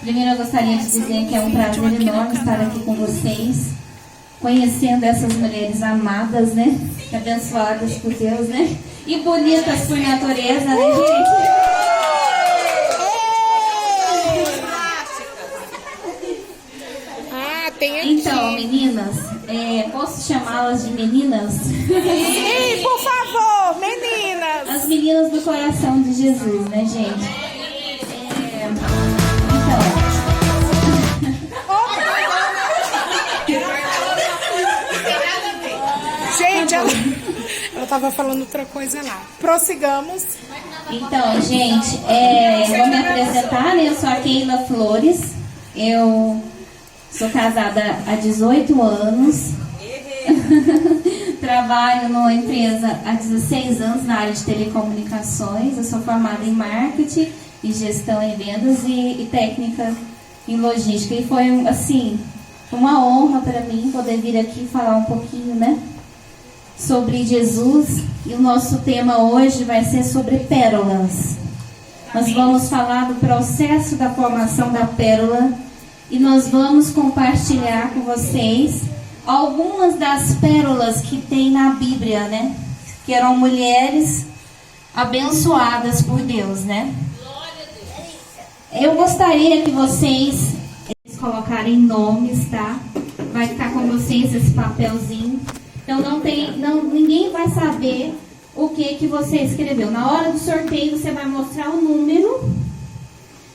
Primeiro eu gostaria de dizer que é um prazer enorme estar aqui com vocês, conhecendo essas mulheres amadas, né? Abençoadas por Deus, né? E bonitas por natureza, né, gente? Então, meninas, posso chamá-las de meninas? Sim, por favor, meninas. As meninas do coração de Jesus, né, gente? Gente, ela estava falando outra coisa lá. Prossigamos. Então, gente, vou me apresentar, né? Eu sou a Keila Flores. Eu sou casada há 18 anos. Trabalho numa empresa há 16 anos na área de telecomunicações. Eu sou formada em marketing e gestão em vendas e técnica em logística. E foi, assim, uma honra para mim poder vir aqui falar um pouquinho, né, sobre Jesus. E o nosso tema hoje vai ser sobre pérolas. Nós vamos falar do processo da formação da pérola e nós vamos compartilhar com vocês algumas das pérolas que tem na Bíblia, né? Que eram mulheres abençoadas por Deus, né? Eu gostaria que vocês colocarem nomes, tá? Vai ficar com vocês esse papelzinho. Então ninguém vai saber o que você escreveu. Na hora do sorteio você vai mostrar o número.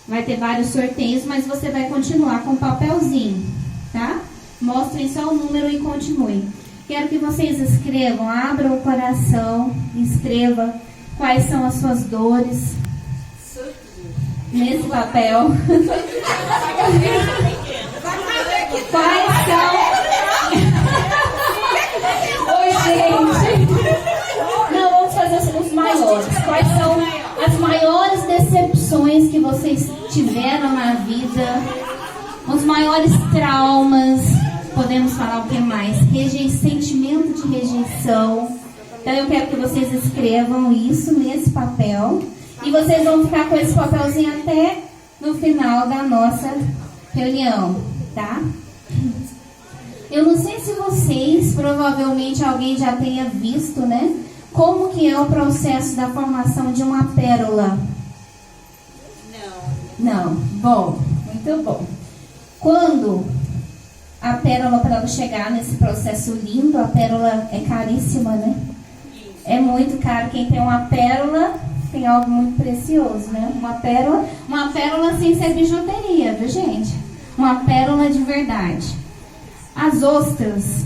Vai ter vários sorteios, mas você vai continuar com o papelzinho, tá? Mostrem só o número e continuem. Quero que vocês escrevam, abram o coração, escreva quais são as suas dores nesse papel. Quais são... Oi, gente. Não, vamos fazer os maiores. Quais são as maiores decepções que vocês tiveram na vida? Os maiores traumas? Podemos falar o que mais? Sentimento de rejeição. Então eu quero que vocês escrevam isso nesse papel. E vocês vão ficar com esse papelzinho até no final da nossa reunião, tá? Eu não sei se vocês, provavelmente alguém já tenha visto, né? Como que é o processo da formação de uma pérola? Não. Bom, muito bom. Quando a pérola, para ela chegar nesse processo lindo, a pérola é caríssima, né? É muito caro. Quem tem uma pérola tem algo muito precioso, né? Uma pérola sem ser bijuteria, viu, gente? Uma pérola de verdade. As ostras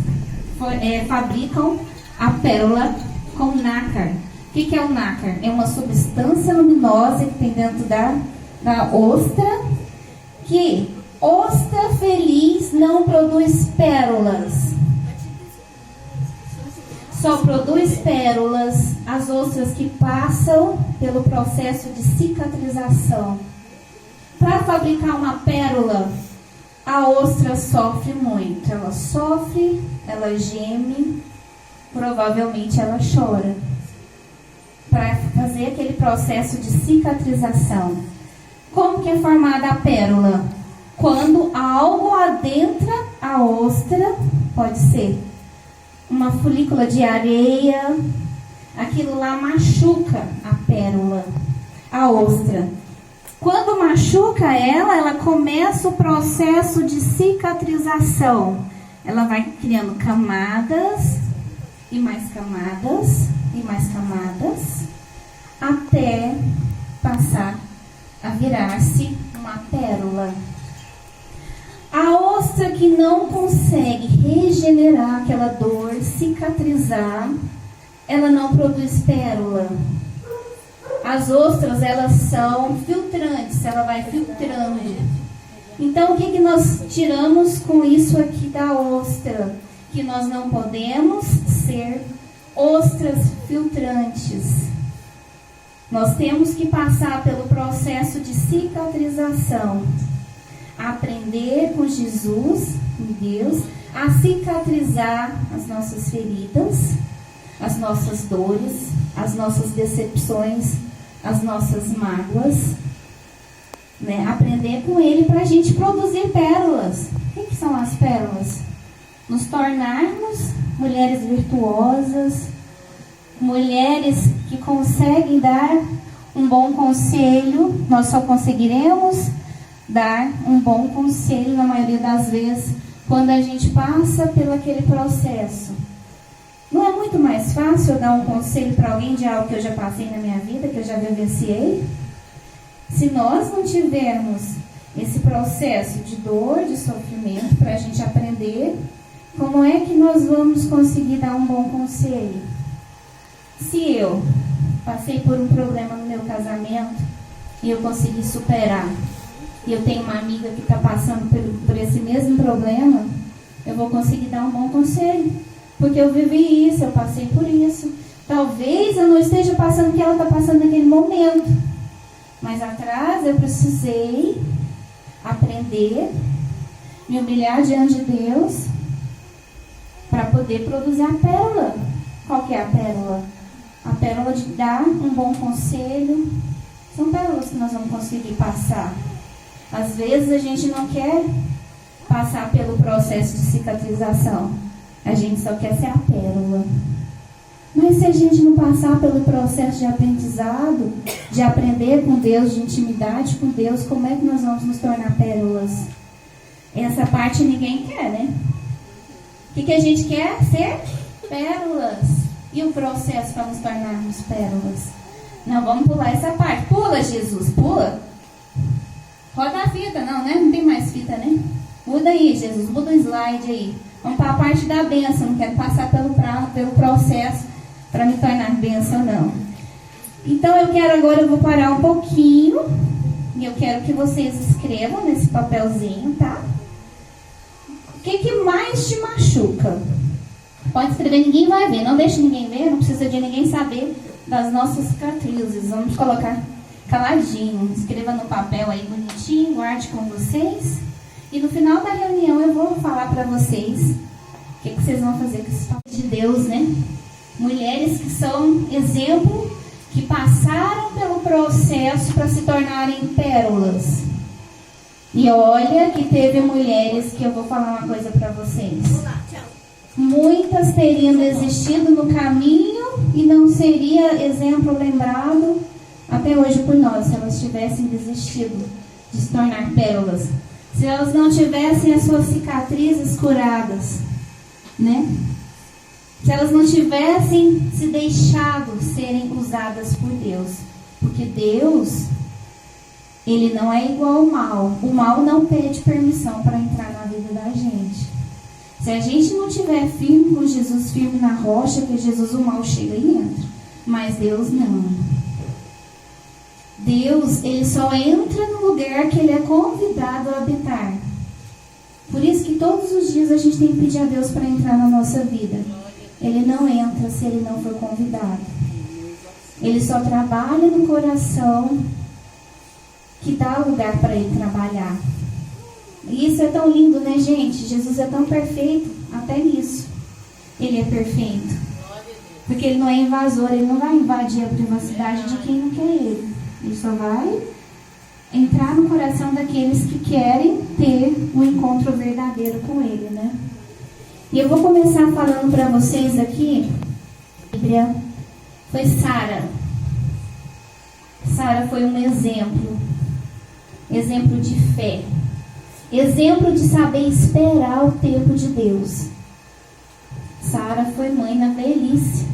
fabricam a pérola com nácar. O que é o nácar? É uma substância luminosa que tem dentro da ostra, que ostra feliz não produz pérolas. Só produz pérolas as ostras que passam pelo processo de cicatrização. Para fabricar uma pérola, a ostra sofre muito. Ela sofre, ela geme, provavelmente ela chora. Para fazer aquele processo de cicatrização. Como que é formada a pérola? Quando algo adentra a ostra, pode ser uma folícula de areia, aquilo lá machuca a pérola, a ostra. Quando machuca ela começa o processo de cicatrização. Ela vai criando camadas, e mais camadas, e mais camadas, até passar a virar-se uma pérola. A ostra que não consegue regenerar aquela dor, cicatrizar, ela não produz pérola. As ostras, elas são filtrantes, ela vai filtrando. Então, o que nós tiramos com isso aqui da ostra? Que nós não podemos ser ostras filtrantes. Nós temos que passar pelo processo de cicatrização. Aprender com Jesus, em Deus, a cicatrizar as nossas feridas, as nossas dores, as nossas decepções, as nossas mágoas. né? Aprender com ele para a gente produzir pérolas. O que são as pérolas? Nos tornarmos mulheres virtuosas, mulheres que conseguem dar um bom conselho. Nós só conseguiremos dar um bom conselho, na maioria das vezes, quando a gente passa pelo aquele processo. Não é muito mais fácil eu dar um conselho para alguém de algo que eu já passei na minha vida, que eu já vivenciei? Se nós não tivermos esse processo de dor, de sofrimento, para a gente aprender, como é que nós vamos conseguir dar um bom conselho? Se eu passei por um problema no meu casamento e eu consegui superar, e eu tenho uma amiga que está passando por esse mesmo problema, eu vou conseguir dar um bom conselho, porque eu vivi isso, eu passei por isso. Talvez eu não esteja passando o que ela está passando naquele momento, mas atrás eu precisei aprender, me humilhar diante de Deus, para poder produzir a pérola. Qual que é a pérola? A pérola de dar um bom conselho. São pérolas que nós vamos conseguir passar. Às vezes a gente não quer passar pelo processo de cicatrização. A gente só quer ser a pérola. Mas se a gente não passar pelo processo de aprendizado, de aprender com Deus, de intimidade com Deus, como é que nós vamos nos tornar pérolas? Essa parte ninguém quer, né? O que a gente quer? Ser pérolas. E o processo para nos tornarmos pérolas? Não, vamos pular essa parte. Pula, Jesus, pula. Roda a fita, não, né? Não tem mais fita, né? Muda aí, Jesus, muda o slide aí. Vamos para a parte da bênção. Não quero passar pelo processo para me tornar bênção, não. Então, eu vou parar um pouquinho. E eu quero que vocês escrevam nesse papelzinho, tá? O que mais te machuca? Pode escrever, ninguém vai ver. Não deixe ninguém ver, não precisa de ninguém saber das nossas cicatrizes. Vamos colocar caladinho. Escreva no papel aí bonitinho, guarde com vocês. E no final da reunião eu vou falar para vocês o que vocês vão fazer com esse papel de Deus, né? Mulheres que são exemplo, que passaram pelo processo para se tornarem pérolas. E olha que teve mulheres que eu vou falar uma coisa para vocês. Muitas teriam desistido no caminho e não seria exemplo lembrado até hoje por nós, se elas tivessem desistido de se tornar pérolas. Se elas não tivessem as suas cicatrizes curadas, né? Se elas não tivessem se deixado serem usadas por Deus. Porque Deus, Ele não é igual ao mal. O mal não pede permissão para entrar na vida da gente. Se a gente não estiver firme com Jesus, firme na rocha, que Jesus, o mal chega e entra. Mas Deus não. Deus, Ele só entra no lugar que Ele é convidado a habitar. Por isso que todos os dias a gente tem que pedir a Deus para entrar na nossa vida. Ele não entra se Ele não for convidado. Ele só trabalha no coração que dá lugar para Ele trabalhar. E isso é tão lindo, né, gente? Jesus é tão perfeito, até nisso. Ele é perfeito. Porque Ele não é invasor, Ele não vai invadir a privacidade de quem não quer Ele. Ele só vai entrar no coração daqueles que querem ter um encontro verdadeiro com Ele, né? E eu vou começar falando para vocês aqui, a Bíblia foi Sara. Sara foi um exemplo de fé, exemplo de saber esperar o tempo de Deus. Sara foi mãe na velhice.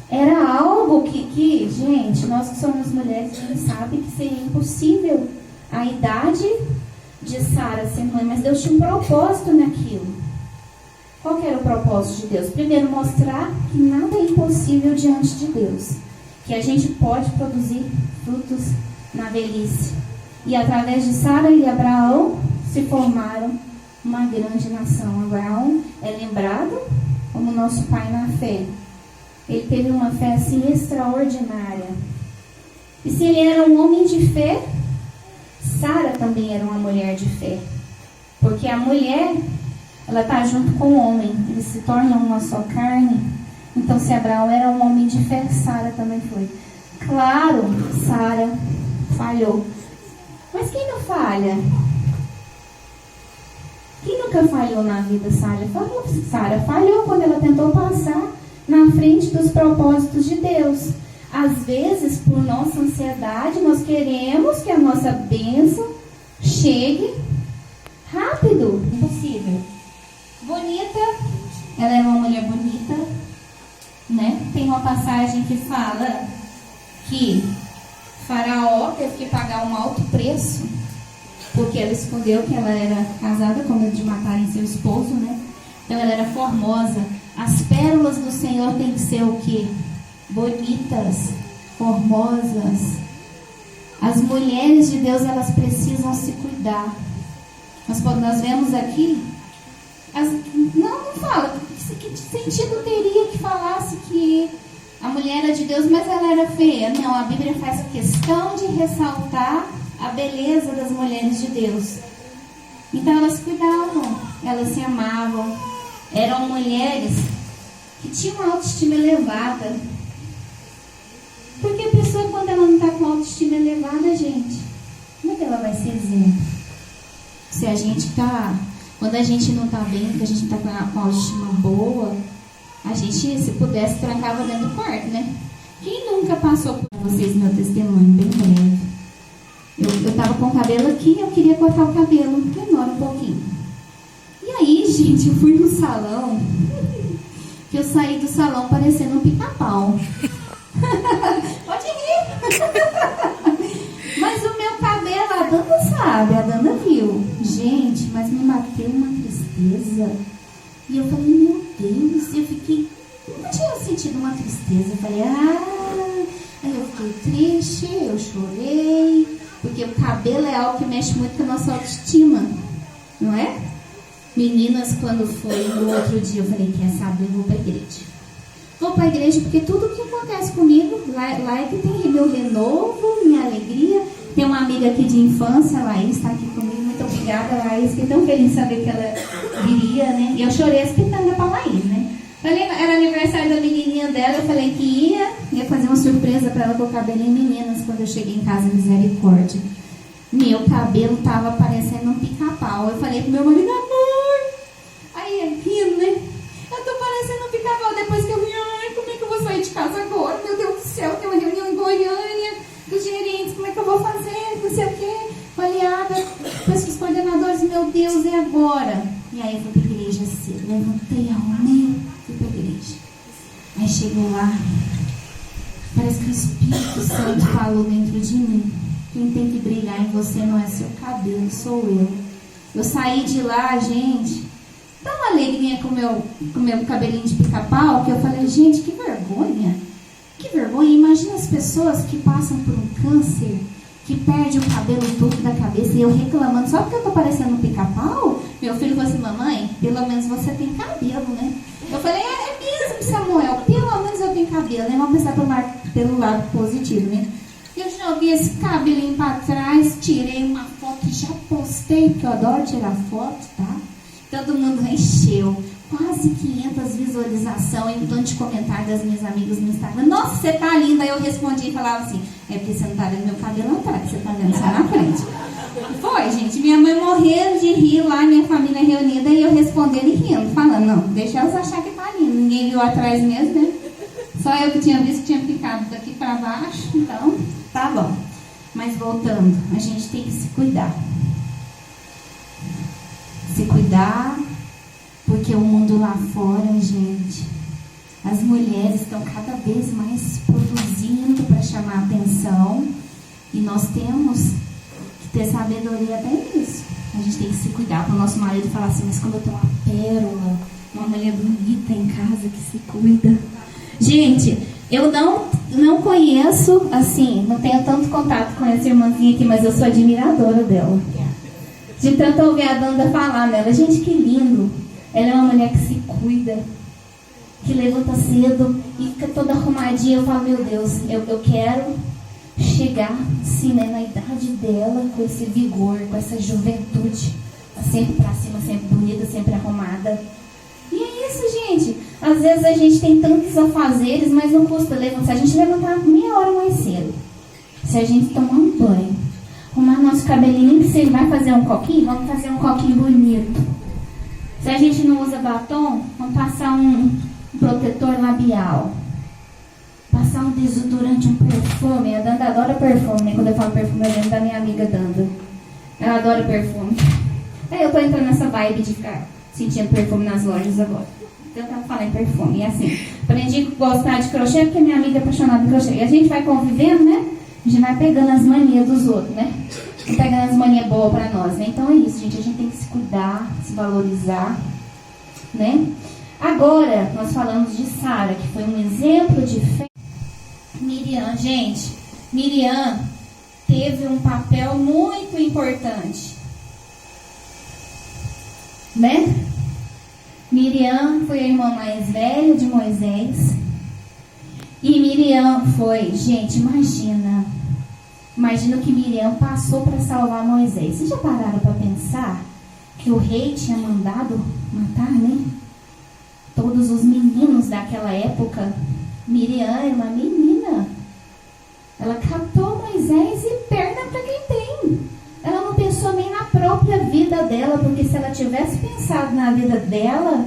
Era algo que, gente, nós que somos mulheres, a gente sabe que seria impossível a idade de Sara ser mãe, mas Deus tinha um propósito naquilo. Qual que era o propósito de Deus? Primeiro, mostrar que nada é impossível diante de Deus, que a gente pode produzir frutos na velhice. E através de Sara e Abraão se formaram uma grande nação. Abraão é lembrado como nosso pai na fé. Ele teve uma fé assim extraordinária. E se ele era um homem de fé, Sara também era uma mulher de fé. Porque a mulher, ela está junto com o homem. Eles se tornam uma só carne. Então, se Abraão era um homem de fé, Sara também foi. Claro, Sara falhou. Mas quem não falha? Quem nunca falhou na vida? Sara falhou quando ela tentou passar na frente dos propósitos de Deus. Às vezes, por nossa ansiedade, nós queremos que a nossa bênção chegue rápido. Impossível. Bonita, ela era uma mulher bonita, né? Tem uma passagem que fala que Faraó teve que pagar um alto preço, porque ela escondeu que ela era casada com medo de matarem seu esposo, né? Então ela era formosa. As pérolas do Senhor têm que ser o quê? Bonitas, formosas. As mulheres de Deus, elas precisam se cuidar. Mas quando nós vemos aqui, não fala. Que sentido teria que falasse que a mulher era de Deus, mas ela era feia? Não, a Bíblia faz a questão de ressaltar a beleza das mulheres de Deus. Então elas cuidavam, elas se amavam. Eram mulheres que tinham uma autoestima elevada. Porque a pessoa, quando ela não está com autoestima elevada, gente, como é que ela vai ser exemplo? Se a gente está... Quando a gente não está bem, que a gente não está com a autoestima boa, a gente, se pudesse, trancava dentro do quarto, né? Quem nunca passou por vocês meu testemunho, bem breve? Eu estava com o cabelo aqui e eu queria cortar o cabelo, menor um pouquinho. E aí, gente, eu fui no salão, que eu saí do salão parecendo um pica-pau. Pode rir. Mas o meu cabelo, a Dana sabe, a Dana viu. Gente, mas me bateu uma tristeza. E eu falei, meu Deus, eu fiquei... Nunca tinha sentido uma tristeza. Eu falei, aí eu fiquei triste, eu chorei. Porque o cabelo é algo que mexe muito com a nossa autoestima, não é? Meninas, quando foi no outro dia, eu falei, quer saber, eu vou pra igreja. Vou para a igreja porque tudo que acontece comigo, lá é que tem meu renovo, minha alegria. Tem uma amiga aqui de infância, Laís, está aqui comigo. Muito obrigada, Laís. Fiquei tão feliz de saber que ela viria, né? E eu chorei as pitangas para a Laís, né? Falei, era aniversário da menininha dela, eu falei que ia fazer uma surpresa para ela com o cabelinho. Meninas, quando eu cheguei em casa, misericórdia. Meu cabelo tava parecendo um pica-pau. Eu falei pro meu marido, amor. Aí, rindo, né? Eu tô parecendo um pica-pau. Depois que eu vi, como é que eu vou sair de casa agora? Meu Deus do céu, tem uma reunião em Goiânia dos gerentes, como é que eu vou fazer? Não sei o quê. Aliada, depois que os coordenadores, meu Deus, e agora? E aí eu fui pra igreja cedo. Levantei, arrumei, fui pra igreja. Aí chegou lá, parece que o Espírito Santo falou dentro de mim. Quem tem que brilhar em você não é seu cabelo, sou eu. Eu saí de lá, gente, tão alegrinha com o meu cabelinho de pica-pau, que eu falei, gente, que vergonha. Que vergonha. Imagina as pessoas que passam por um câncer, que perde o cabelo todo da cabeça, e eu reclamando, só porque eu tô parecendo um pica-pau? Meu filho falou assim, mamãe, pelo menos você tem cabelo, né? Eu falei, é mesmo, Samuel, pelo menos eu tenho cabelo, né? Vamos pensar pelo lado positivo, né? Eu joguei esse cabelinho pra trás, tirei uma foto e já postei, porque eu adoro tirar foto, tá? Todo mundo encheu. Quase 500 visualizações e um tanto de comentários das minhas amigas no Instagram. Nossa, você tá linda. Aí eu respondi e falava assim, é porque você não tá vendo meu cabelo atrás, você tá vendo só na frente. Foi, gente. Minha mãe morrendo de rir lá, minha família reunida, e eu respondendo e rindo, falando, não, deixa elas achar que tá lindo. Ninguém viu atrás mesmo, né? Só eu que tinha visto que tinha ficado daqui pra baixo, então, tá bom. Mas voltando, a gente tem que se cuidar. Se cuidar, porque o mundo lá fora, gente, as mulheres estão cada vez mais produzindo para chamar a atenção, e nós temos que ter sabedoria até nisso. A gente tem que se cuidar para o nosso marido falar assim, mas quando eu tenho uma pérola, uma mulher bonita em casa que se cuida. Gente, eu não conheço, assim, não tenho tanto contato com essa irmãzinha aqui, mas eu sou admiradora dela. De tanto ouvir a Danda falar nela. Gente, que lindo. Ela é uma mulher que se cuida, que levanta cedo e fica toda arrumadinha. Eu falo, meu Deus, eu quero chegar, assim, né, na idade dela, com esse vigor, com essa juventude. Tá sempre pra cima, sempre bonita, sempre arrumada. E é isso, gente. Às vezes a gente tem tantos afazeres, mas não custa levantar. Se a gente levantar meia hora mais cedo, Se a gente tomar um banho, arrumar nosso cabelinho, que se ele vai fazer um coquinho, vamos fazer um coquinho bonito. Se a gente não usa batom, vamos passar um protetor labial. Passar um desodorante, um perfume. A Danda adora perfume, né? Quando eu falo perfume, eu lembro da minha amiga Danda. Ela adora perfume. Eu tô entrando nessa vibe de ficar sentindo perfume nas lojas agora. Então eu tava falando em perfume. E assim, aprendi a gostar de crochê porque minha amiga é apaixonada em crochê. E a gente vai convivendo, né? A gente vai pegando as manias dos outros, né? Vai pegando as manias boas pra nós, né? Então é isso, gente. A gente tem que se cuidar, se valorizar, né? Agora, nós falamos de Sara, que foi um exemplo de fé. Miriam, gente. Miriam teve um papel muito importante, né? Miriam foi a irmã mais velha de Moisés. E Miriam foi, gente, imagina o que Miriam passou para salvar Moisés. Vocês já pararam para pensar que o rei tinha mandado matar, né? Todos os meninos daquela época. Miriam era uma menina. Ela captou Moisés e perna para quem tem. Ela não pensou nem na própria vida dela, porque se ela tivesse pensado na vida dela,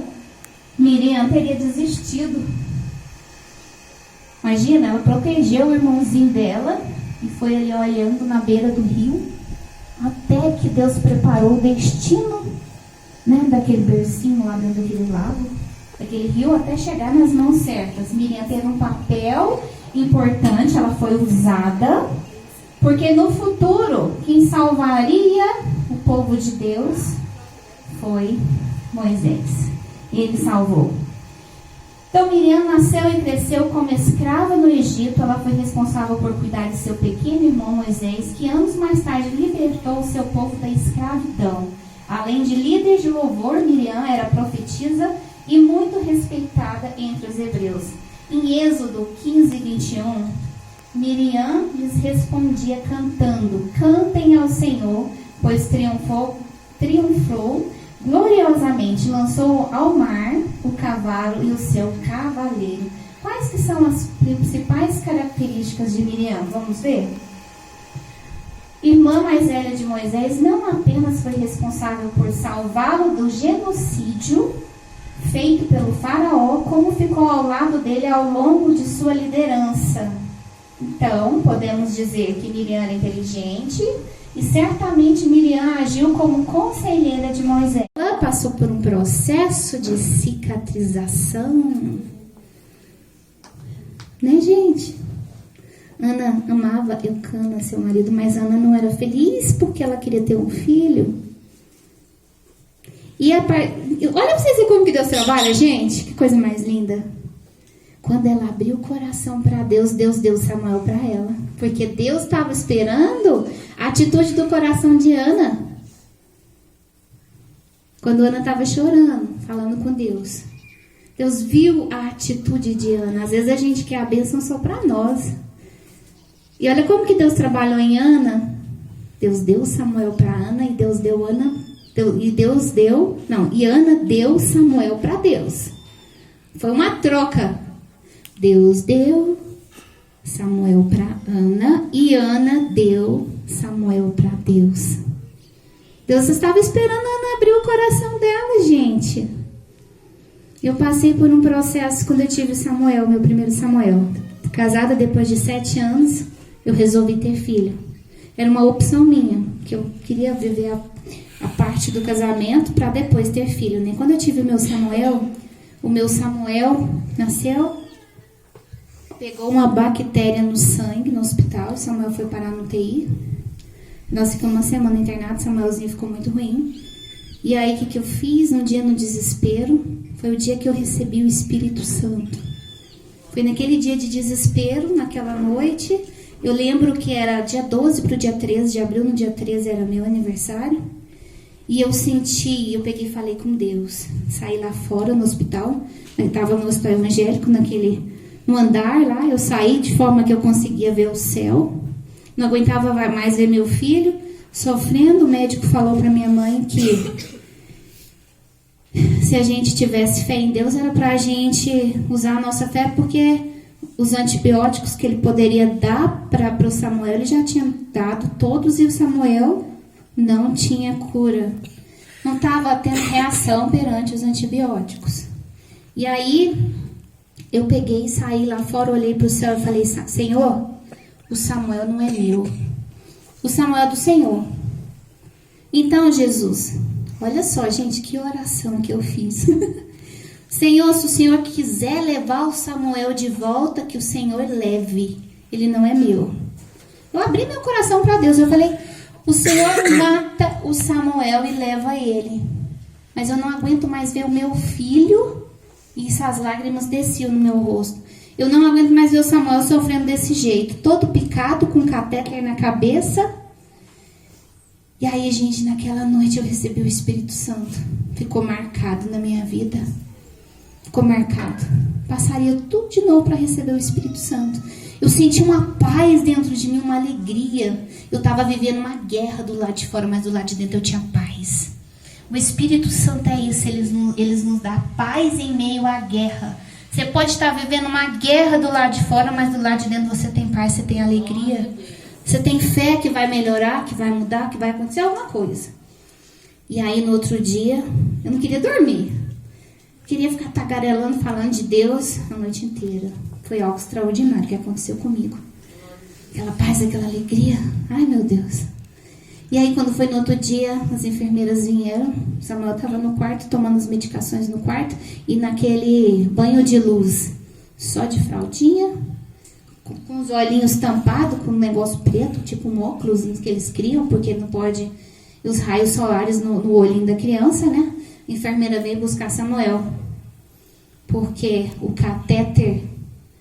Miriam teria desistido. Imagina, ela protegeu o irmãozinho dela e foi ali olhando na beira do rio, até que Deus preparou o destino, né, daquele bercinho lá dentro daquele lago, daquele rio, até chegar nas mãos certas. Miriam teve um papel importante, ela foi usada, porque no futuro, quem salvaria o povo de Deus foi Moisés. Ele salvou. Então Miriam nasceu e cresceu como escrava no Egito. Ela foi responsável por cuidar de seu pequeno irmão Moisés, que anos mais tarde libertou o seu povo da escravidão. Além de líder de louvor, Miriam era profetisa e muito respeitada entre os hebreus. Em Êxodo 15, 21, Miriam lhes respondia cantando: cantem ao Senhor, pois triunfou gloriosamente, lançou ao mar o cavalo e o seu cavaleiro. Quais que são as principais características de Miriam? Vamos ver? Irmã mais velha de Moisés, não apenas foi responsável por salvá-lo do genocídio feito pelo faraó, como ficou ao lado dele ao longo de sua liderança. Então, podemos dizer que Miriam era inteligente e certamente Miriam agiu como conselheira de Moisés. Ela passou por um processo de cicatrização, né, gente? Ana amava Eucana, seu marido, mas Ana não era feliz porque ela queria ter um filho. E olha pra vocês verem como que Deus trabalha, gente. Que coisa mais linda. Quando ela abriu o coração para Deus, Deus deu Samuel para ela. Porque Deus estava esperando a atitude do coração de Ana. Quando Ana estava chorando, falando com Deus. Deus viu a atitude de Ana. Às vezes a gente quer a bênção só para nós. E olha como que Deus trabalhou em Ana. Deus deu Samuel para Ana e Deus deu Ana. E Ana deu Samuel para Deus. Foi uma troca. Deus deu Samuel para Ana e Ana deu Samuel para Deus. Deus estava esperando a Ana abrir o coração dela, gente. Eu passei por um processo quando eu tive Samuel, meu primeiro Samuel. Casada depois de 7 anos, eu resolvi ter filho. Era uma opção minha, que eu queria viver a parte do casamento para depois ter filho, né? Quando eu tive o meu Samuel nasceu, pegou uma bactéria no sangue no hospital. Samuel foi parar no UTI. Nós ficamos uma semana internados. Samuelzinho ficou muito ruim. E aí, o que eu fiz? Um dia no desespero, foi o dia que eu recebi o Espírito Santo. Foi naquele dia de desespero, naquela noite. Eu lembro que era dia 12 para o dia 13 de abril. No dia 13 era meu aniversário. E eu eu peguei e falei com Deus. Saí lá fora no hospital. Eu estava no hospital evangélico, no andar lá. Eu saí de forma que eu conseguia ver o céu. Não aguentava mais ver meu filho sofrendo. O médico falou para minha mãe que se a gente tivesse fé em Deus, era para a gente usar a nossa fé, porque os antibióticos que ele poderia dar para o Samuel, ele já tinha dado todos e o Samuel não tinha cura. Não estava tendo reação perante os antibióticos. E aí, eu peguei e saí lá fora, olhei para o céu e falei, Senhor, o Samuel não é meu. O Samuel é do Senhor. Então, Jesus, olha só, gente, que oração que eu fiz. Senhor, se o Senhor quiser levar o Samuel de volta, que o Senhor leve. Ele não é meu. Eu abri meu coração para Deus. Eu falei, o Senhor mata o Samuel e leva ele. Mas eu não aguento mais ver o meu filho. E essas lágrimas desciam no meu rosto. Eu não aguento mais ver o Samuel sofrendo desse jeito. Todo picado, com catéter na cabeça. E aí, gente, naquela noite eu recebi o Espírito Santo. Ficou marcado na minha vida. Ficou marcado. Passaria tudo de novo para receber o Espírito Santo. Eu senti uma paz dentro de mim, uma alegria. Eu estava vivendo uma guerra do lado de fora, mas do lado de dentro eu tinha paz. O Espírito Santo é isso, eles nos dão paz em meio à guerra. Você pode estar vivendo uma guerra do lado de fora, mas do lado de dentro você tem paz, você tem alegria. Você tem fé que vai melhorar, que vai mudar, que vai acontecer alguma coisa. E aí no outro dia, eu não queria dormir. Queria ficar tagarelando, falando de Deus a noite inteira. Foi algo extraordinário que aconteceu comigo. Aquela paz, aquela alegria. Ai, meu Deus. E aí, quando foi no outro dia, as enfermeiras vieram. Samuel estava no quarto, tomando as medicações no quarto. E naquele banho de luz, só de fraldinha, com os olhinhos tampados, com um negócio preto, tipo um óculos que eles criam, porque não pode os raios solares no olhinho da criança, né? A enfermeira veio buscar Samuel, porque o catéter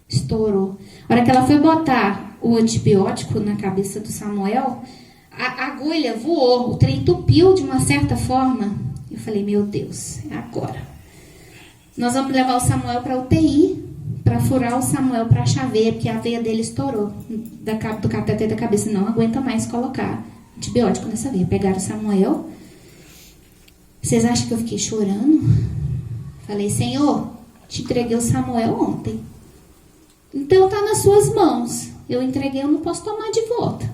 estourou. A hora que ela foi botar o antibiótico na cabeça do Samuel, a agulha voou, o trem entupiu de uma certa forma. Eu falei, meu Deus, é agora. Nós vamos levar o Samuel para UTI, para furar o Samuel para a chaveia, porque a veia dele estourou do catéter da cabeça. Não aguenta mais colocar antibiótico nessa veia. Pegaram o Samuel. Vocês acham que eu fiquei chorando? Falei, Senhor, te entreguei o Samuel ontem. Então está nas suas mãos. Eu entreguei, eu não posso tomar de volta.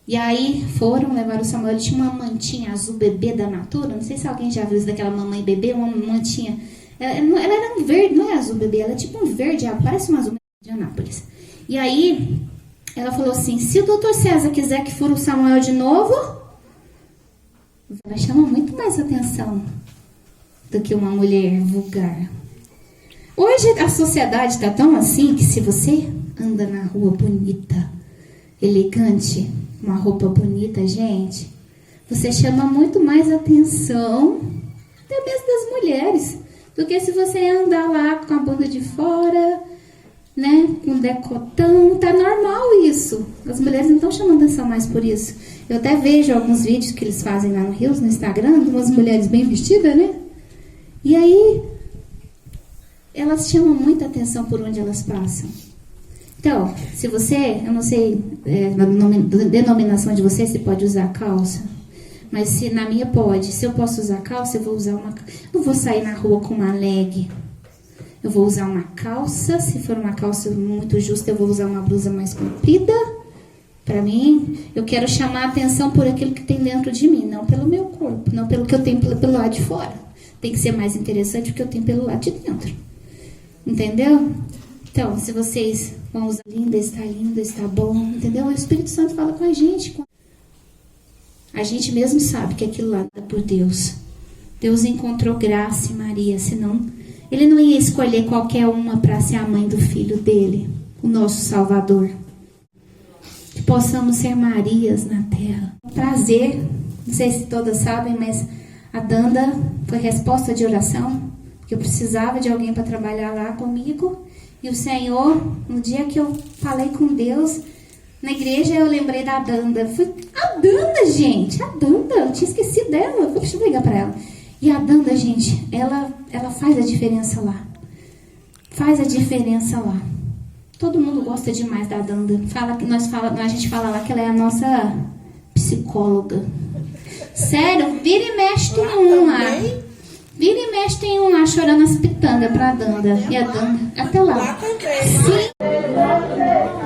E aí foram, levaram o Samuel. Ele tinha uma mantinha azul bebê da Natura. Não sei se alguém já viu isso daquela mamãe bebê. Uma mantinha. Ela era um verde, não é azul bebê. Ela é tipo um verde, parece uma azul de Anápolis. E aí ela falou assim, se o doutor César quiser que fure o Samuel de novo, ela chama muito mais atenção do que uma mulher vulgar. Hoje a sociedade está tão assim que se você anda na rua bonita, elegante, uma roupa bonita, gente, você chama muito mais atenção, até mesmo das mulheres, do que se você andar lá com a bunda de fora, né, com decotão. Tá normal isso. As mulheres não estão chamando atenção mais por isso. Eu até vejo alguns vídeos que eles fazem lá no Rios, no Instagram, de umas mulheres bem vestidas, né? E aí, elas chamam muita atenção por onde elas passam. Então, se você, eu não sei, na denominação de você, se pode usar calça, mas se na minha pode, se eu posso usar calça, eu vou usar uma... Não vou sair na rua com uma leg. Eu vou usar uma calça, se for uma calça muito justa, eu vou usar uma blusa mais comprida. Para mim, eu quero chamar a atenção por aquilo que tem dentro de mim, não pelo meu corpo, não pelo que eu tenho pelo lado de fora. Tem que ser mais interessante o que eu tenho pelo lado de dentro. Entendeu? Então, se vocês vão usar linda, está bom, entendeu? O Espírito Santo fala com a gente. A gente mesmo sabe que aquilo lá é por Deus. Deus encontrou Graça em Maria, senão ele não ia escolher qualquer uma para ser a mãe do filho dele, o nosso Salvador. Que possamos ser Marias na terra. Prazer, não sei se todas sabem, mas a Danda foi resposta de oração, porque eu precisava de alguém para trabalhar lá comigo. E o Senhor, no dia que eu falei com Deus, na igreja eu lembrei da Danda. Foi a Danda, gente, a Danda, eu tinha esquecido dela, deixa eu ligar para ela. E a Danda, gente, ela faz a diferença lá. Faz a diferença lá. Todo mundo gosta demais da Danda. A gente fala lá que ela é a nossa psicóloga. Sério, vira e mexe tem uma. Vira e mexe tem um lá chorando as pitangas pra Danda. E a Danda, até lá. Lá também. Sim.